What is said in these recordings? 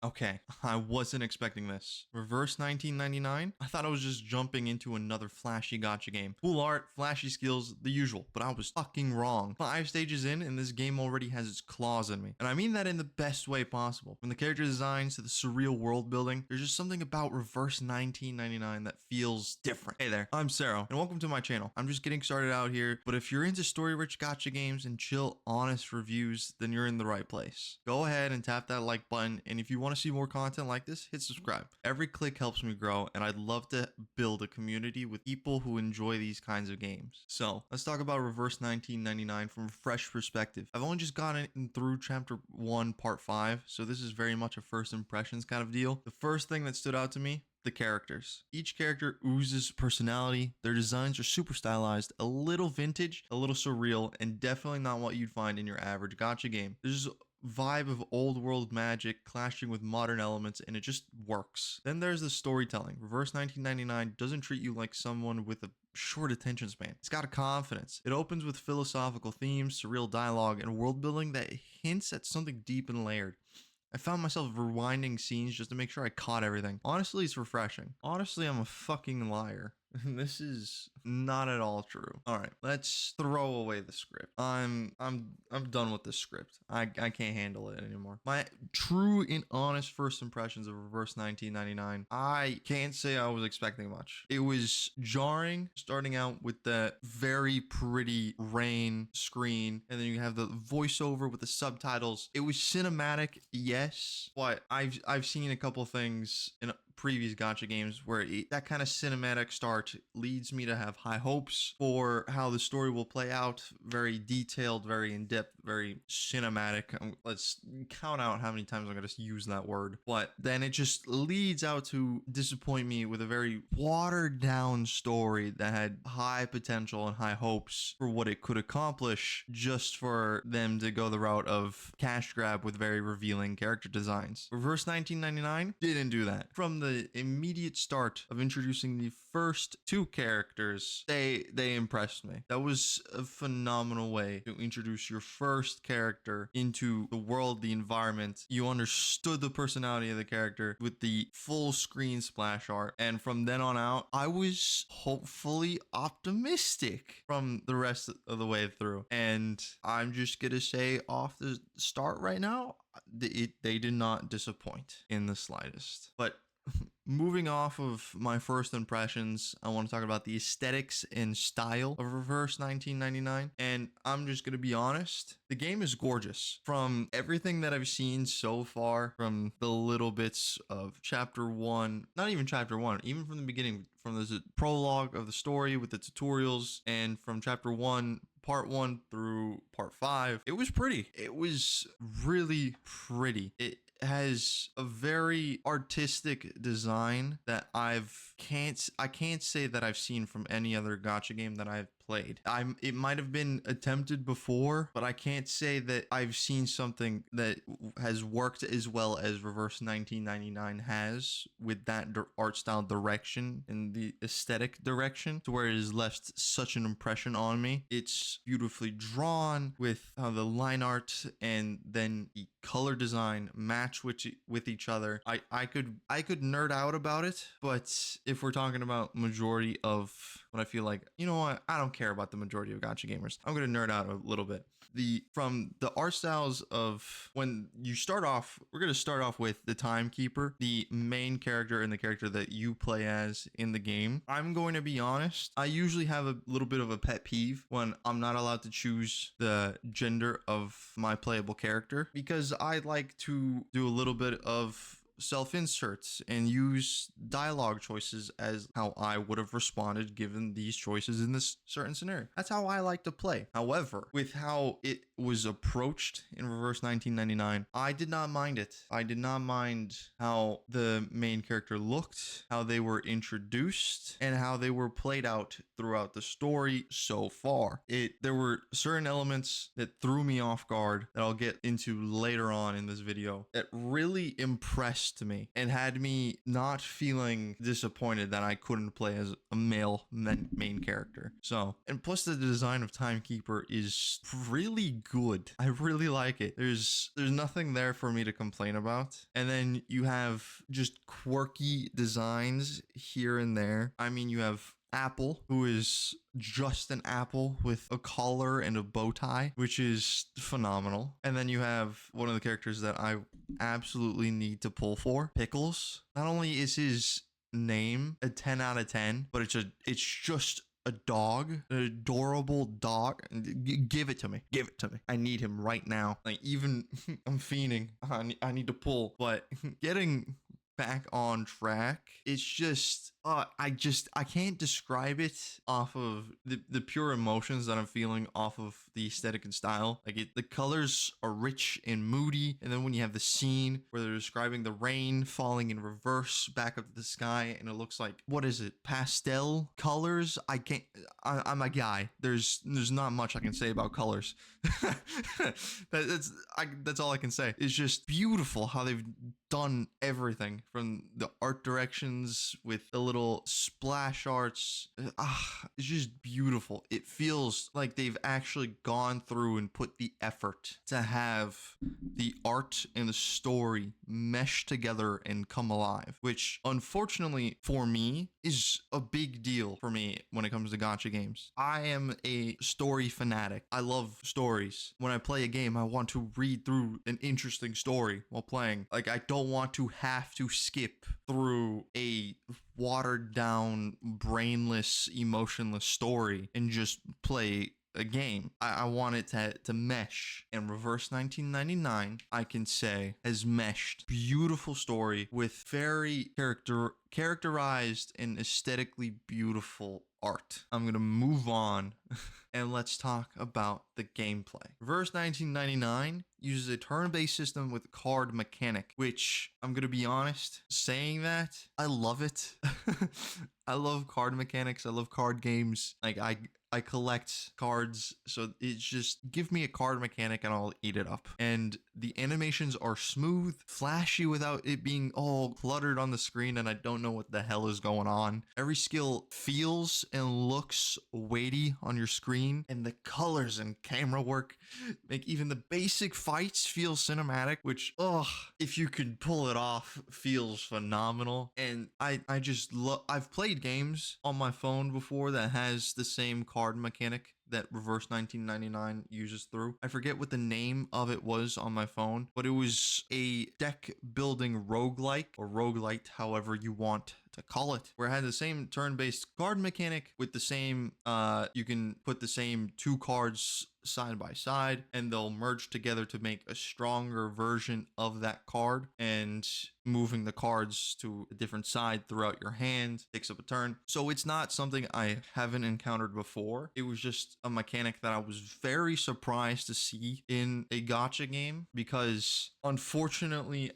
Okay, I wasn't expecting this. Reverse 1999? I thought I was just jumping into another flashy gacha game. Cool art, flashy skills, the usual, but I was fucking wrong. 5 stages in and this game already has its claws in me. And I mean that in the best way possible. From the character designs to the surreal world building, there's just something about Reverse 1999 that feels different. Hey there, I'm Sarah, and welcome to my channel. I'm just getting started out here, but if you're into story-rich gacha games and chill, honest reviews, then you're in the right place. Go ahead and tap that like button, and if you want to see more content like this, hit subscribe. Every click helps me grow, and I'd love to build a community with people who enjoy these kinds of games. So let's talk about Reverse 1999 from a fresh perspective. I've only just gotten through chapter 1 part 5, so this is very much a first impressions kind of deal. The first thing that stood out to me, the characters. Each character oozes personality. Their designs are super stylized, a little vintage, a little surreal, and definitely not what you'd find in your average gacha game. There's a vibe of old world magic clashing with modern elements, and it just works. Then there's the storytelling. Reverse 1999 doesn't treat you like someone with a short attention span. It's got a confidence. It opens with philosophical themes, surreal dialogue, and world building that hints at something deep and layered. I found myself rewinding scenes just to make sure I caught everything. Honestly, it's refreshing. Honestly, I'm a fucking liar. This is not at all true. All right, let's throw away the script. I'm done with this script. I can't handle it anymore. My true and honest first impressions of Reverse 1999. I can't say I was expecting much. It was jarring, starting out with that very pretty rain screen, and then you have the voiceover with the subtitles. It was cinematic, yes, but I've seen a couple things in previous gacha games where that kind of cinematic start leads me to have high hopes for how the story will play out. Very detailed, very in-depth, very cinematic. Let's count out how many times I'm going to use that word. But then it just leads out to disappoint me with a very watered down story that had high potential and high hopes for what it could accomplish, just for them to go the route of cash grab with very revealing character designs. Reverse 1999 didn't do that. From the immediate start of introducing the first 2 characters, they impressed me. That was a phenomenal way to introduce your first character into the world, the environment. You understood the personality of the character with the full screen splash art, and from then on out, I was hopefully optimistic from the rest of the way through. And I'm just gonna say off the start right now, they did not disappoint in the slightest. But moving off of my first impressions, I want to talk about the aesthetics and style of Reverse 1999. And I'm just going to be honest, the game is gorgeous. From everything that I've seen so far, from the little bits of chapter 1, not even chapter 1, even from the beginning, from the prologue of the story with the tutorials, and from chapter 1, part 1 through part 5, it was pretty. It was really pretty. It has a very artistic design that I can't say that I've seen from any other gacha game that I've played. It might have been attempted before, but I can't say that I've seen something that has worked as well as Reverse 1999 has, with that art style direction and the aesthetic direction, to where it has left such an impression on me. It's beautifully drawn with how the line art and then the color design match with each other. I could nerd out about it, but if we're talking about majority of what I feel like, you know what, I don't care about the majority of gacha gamers, I'm gonna nerd out a little bit. From the art styles of when you start off, we're gonna start off with the timekeeper, the main character and the character that you play as in the game. I'm going to be honest, I usually have a little bit of a pet peeve when I'm not allowed to choose the gender of my playable character, because I like to do a little bit of self-inserts and use dialogue choices as how I would have responded given these choices in this certain scenario. That's how I like to play. However, with how it was approached in Reverse 1999, I did not mind it. I did not mind how the main character looked, how they were introduced, and how they were played out throughout the story so far. There were certain elements that threw me off guard that I'll get into later on in this video that really impressed me and had me not feeling disappointed that I couldn't play as a male main character. So, and plus the design of Timekeeper is really good. I really like it. There's nothing there for me to complain about. And then you have just quirky designs here and there. I mean, you have Apple, who is just an apple with a collar and a bow tie, which is phenomenal. And then you have one of the characters that I absolutely need to pull for, Pickles. Not only is his name a 10 out of 10, but it's just a dog, an adorable dog. Give it to me. Give it to me. I need him right now. Like, even I'm fiending. I need to pull, but getting back on track, it's just I can't describe it off of the pure emotions that I'm feeling off of the aesthetic and style. Like, the colors are rich and moody, and then when you have the scene where they're describing the rain falling in reverse back up to the sky, and it looks like, what is it, pastel colors? I'm a guy. There's not much I can say about colors. That's all I can say. It's just beautiful how they've done everything, from the art directions with the little splash arts. It's just beautiful. It feels like they've actually gone through and put the effort to have the art and the story mesh together and come alive, which unfortunately for me is a big deal for me when it comes to gacha games. I am a story fanatic. I love stories. When I play a game, I want to read through an interesting story while playing. Like, I don't want to have to skip through a watered down, brainless, emotionless story and just play a game. I want it to mesh, and Reverse 1999, I can say, has meshed. Beautiful story with very characterized and aesthetically beautiful art. I'm gonna move on and let's talk about the gameplay. Reverse 1999 uses a turn-based system with card mechanic, which, I'm gonna be honest, saying that, I love it. I love card mechanics. I love card games. Like, I collect cards, so it's just, give me a card mechanic and I'll eat it up. And the animations are smooth, flashy without it being all cluttered on the screen and I don't know what the hell is going on. Every skill feels and looks weighty on your screen, and the colors and camera work make even the basic fights feel cinematic, which, if you could pull it off, feels phenomenal. And I just love, I've played games on my phone before that has the same card mechanic that Reverse 1999 uses through. I forget what the name of it was on my phone, but it was a deck building roguelike, or roguelite, however you want to call it, where it had the same turn-based card mechanic with the same, you can put the same two cards side by side and they'll merge together to make a stronger version of that card, and moving the cards to a different side throughout your hand takes up a turn. So it's not something I haven't encountered before. It was just a mechanic that I was very surprised to see in a gacha game, because unfortunately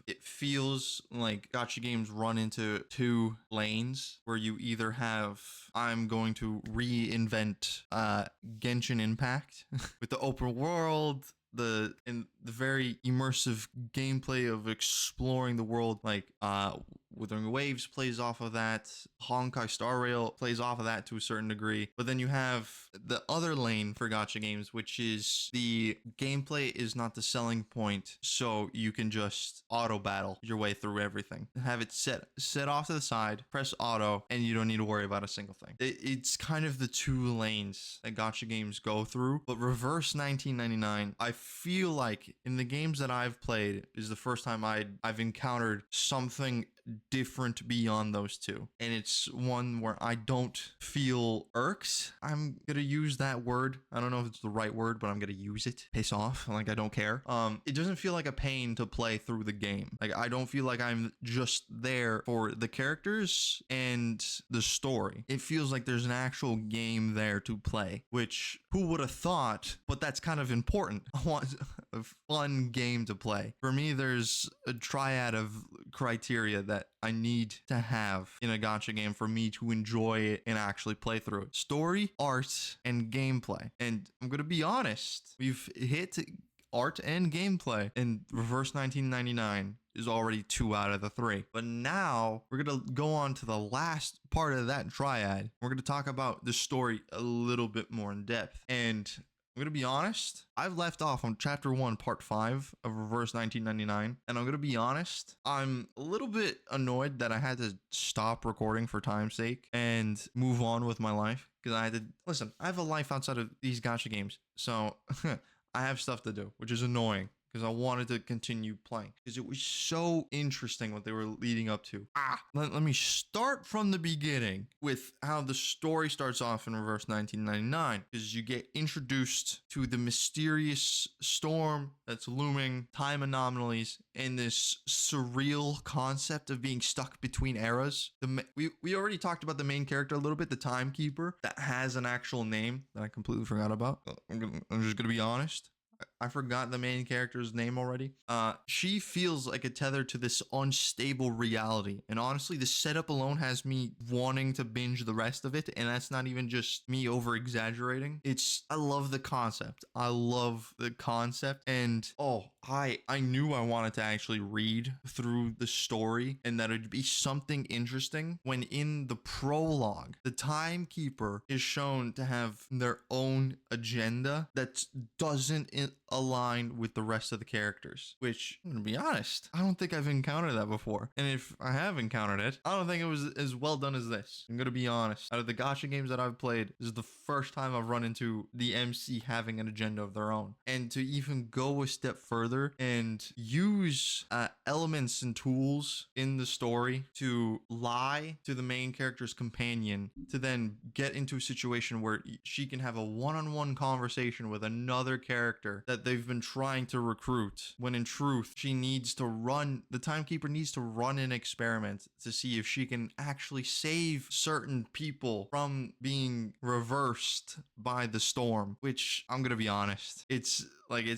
it feels like gacha games run into two lanes, where you either have, I'm going to reinvent Genshin Impact with the open world, the very immersive gameplay of exploring the world. Like, Wuthering Waves plays off of that, Honkai Star Rail plays off of that to a certain degree. But then you have the other lane for gacha games, which is the gameplay is not the selling point, so you can just auto battle your way through everything. Have it set off to the side, press auto, and you don't need to worry about a single thing. It's kind of the two lanes that gacha games go through. But Reverse 1999, I feel like in the games that I've played, is the first time I've encountered something different beyond those two, and it's one where I don't feel irked. I'm gonna use that word. I don't know if it's the right word, but I'm gonna use it. Piss off. Like, I don't care. It doesn't feel like a pain to play through the game. Like, I don't feel like I'm just there for the characters and the story. It feels like there's an actual game there to play, which, who would have thought? But that's kind of important. I want a fun game to play. For me, there's a triad of criteria that I need to have in a gacha game for me to enjoy it and actually play through it: story, art, and gameplay. And I'm gonna be honest, we've hit art and gameplay, and Reverse 1999 is already 2 out of the 3. But now we're gonna go on to the last part of that triad. We're gonna talk about the story a little bit more in depth. And I'm gonna be honest. I've left off on chapter 1, part 5 of Reverse 1999, and I'm gonna be honest. I'm a little bit annoyed that I had to stop recording for time's sake and move on with my life because I had to listen. I have a life outside of these gacha games, so I have stuff to do, which is annoying because I wanted to continue playing because it was so interesting what they were leading up to. Let me start from the beginning with how the story starts off in Reverse 1999, because you get introduced to the mysterious storm that's looming, time anomalies, and this surreal concept of being stuck between eras. We already talked about the main character a little bit, the timekeeper, that has an actual name that I completely forgot about. I'm just gonna be honest. I forgot the main character's name already. She feels like a tether to this unstable reality. And honestly, the setup alone has me wanting to binge the rest of it. And that's not even just me over exaggerating. I love the concept. I love the concept. And I knew I wanted to actually read through the story and that it'd be something interesting when in the prologue, the timekeeper is shown to have their own agenda that doesn't align with the rest of the characters, which, I'm gonna be honest, I don't think I've encountered that before. And if I have encountered it, I don't think it was as well done as this. I'm gonna be honest. Out of the gacha games that I've played, this is the first time I've run into the MC having an agenda of their own. And to even go a step further and use elements and tools in the story to lie to the main character's companion, to then get into a situation where she can have a one-on-one conversation with another character that they've been trying to recruit, when in truth the timekeeper needs to run an experiment to see if she can actually save certain people from being reversed by the storm. Which, I'm gonna be honest, it's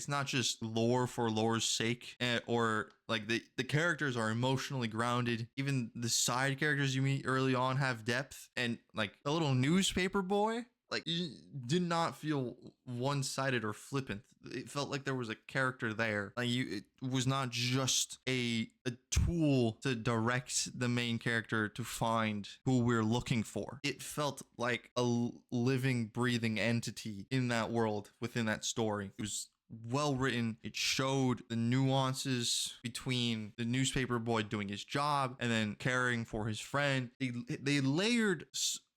not just lore for lore's sake, or like the characters are emotionally grounded. Even the side characters you meet early on have depth, and like the little newspaper boy, like, you did not feel one-sided or flippant. It felt like there was a character there. It was not just a tool to direct the main character to find who we're looking for. It felt like a living, breathing entity in that world, within that story. It was well written. It showed the nuances between the newspaper boy doing his job and then caring for his friend. They layered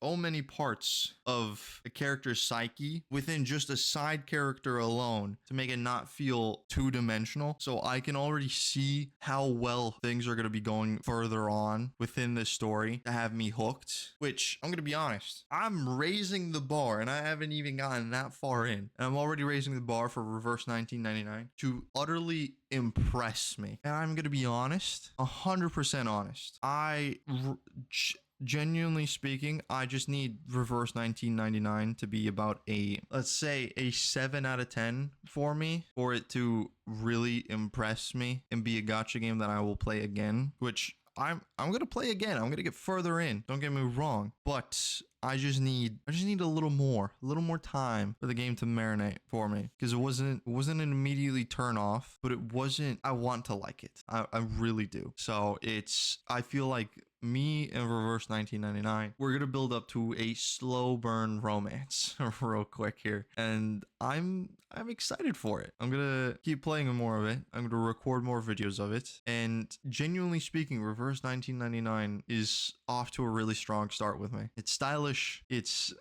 so many parts of a character's psyche within just a side character alone to make it not feel two-dimensional. So I can already see how well things are going to be going further on within this story to have me hooked, which, I'm going to be honest, I'm raising the bar, and I haven't even gotten that far in, and I'm already raising the bar for Reverse 1999 to utterly impress me. And I'm going to be honest, 100% honest. Genuinely speaking, I just need Reverse 1999 to be about let's say a 7 out of 10 for me, for it to really impress me and be a gacha game that I will play again, which I'm gonna play again. I'm gonna get further in. Don't get me wrong, but I just need a little more time for the game to marinate for me, because it wasn't an immediately turn off, but it wasn't. I want to like it. I really do. So I feel like me and Reverse 1999, we're gonna build up to a slow burn romance real quick here, and I'm excited for it. I'm gonna keep playing more of it. I'm gonna record more videos of it, and genuinely speaking, Reverse 1999 is off to a really strong start with me. It's stylish, it's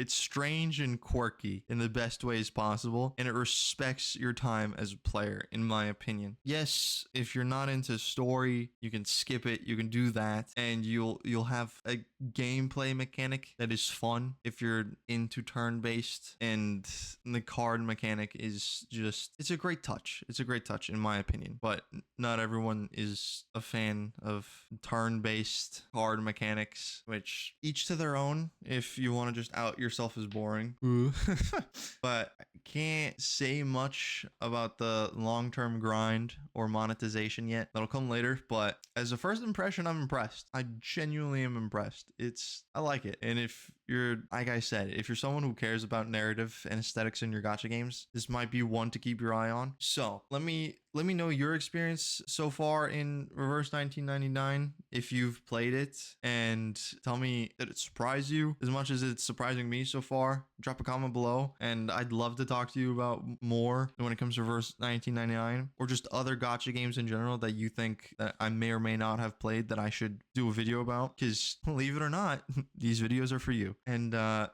strange and quirky in the best ways possible, and it respects your time as a player, in my opinion. Yes, if you're not into story, you can skip it, you can do that, and you'll have a gameplay mechanic that is fun if you're into turn-based, and the card mechanic is just, it's a great touch. It's a great touch, in my opinion, but not everyone is a fan of turn-based card mechanics, which each to their own. If you want to just out yourself as boring. But I can't say much about the long-term grind or monetization yet. That'll come later, but as a first impression, I'm impressed. I genuinely am impressed. I like it. And if you're, like I said, if you're someone who cares about narrative and aesthetics in your gacha games, this might be one to keep your eye on. So let me let me know your experience so far in Reverse 1999 if you've played it, and tell me that it surprised you as much as it's surprising me so far. Drop a comment below, and I'd love to talk to you about more when it comes to Reverse 1999 or just other gacha games in general that you think that I may or may not have played that I should do a video about, because believe it or not, these videos are for you. And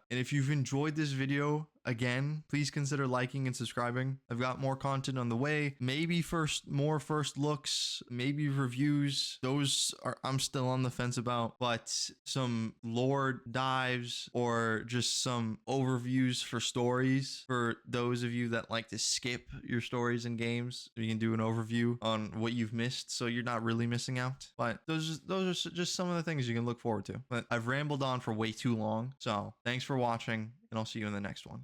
if you've enjoyed this video, again, please consider liking and subscribing. I've got more content on the way. Maybe more first looks, maybe reviews. Those are I'm still on the fence about, but some lore dives or just some overviews for stories for those of you that like to skip your stories in games. You can do an overview on what you've missed, so you're not really missing out. But those are just some of the things you can look forward to. But I've rambled on for way too long, so thanks for watching, and I'll see you in the next one.